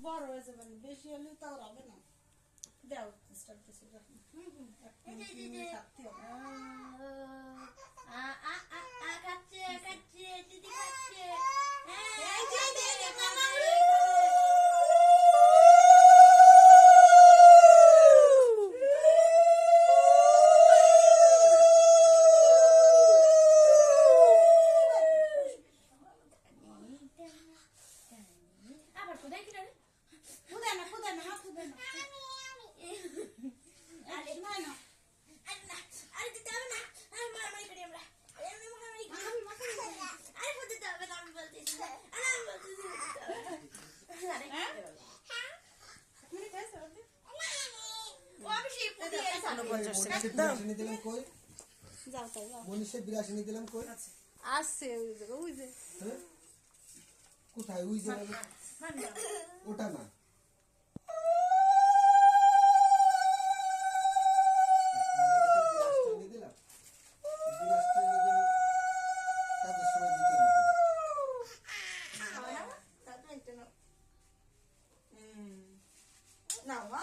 বড় হয়ে যাবে না, বেশি হলেও তাও হবে না। দাও স্টার্ট দিছি রাখুন। থাকতে হবে। খাচ্ছে খাচ্ছে দিদি খাচ্ছে। আবার কোথায় কি রে? খুদে না খুদে না মা খুদে না। আরে না না আরে না আরে দিতে হবে না। আর মারামারি করি আমরা। আমি মারামারি করি। আরে দিতে হবে না আমি বলতেছি। আরে আমি বলতেছি আরে তুমি খাইছো ওটা? ও আমি সেই পুদিয়ে বিরাশিনী দিলাম কই? যাও তাই যাও। মনীষের বিরাশিনী দিলাম কই? আসছে ওই যে হ্যাঁ? কোথায় ওই জায়গা? ওটা না। বিরাশটা নিয়ে দিলাম। বিরাশটা নিয়ে দিলে কাজের সময় দিতে না। নাও মা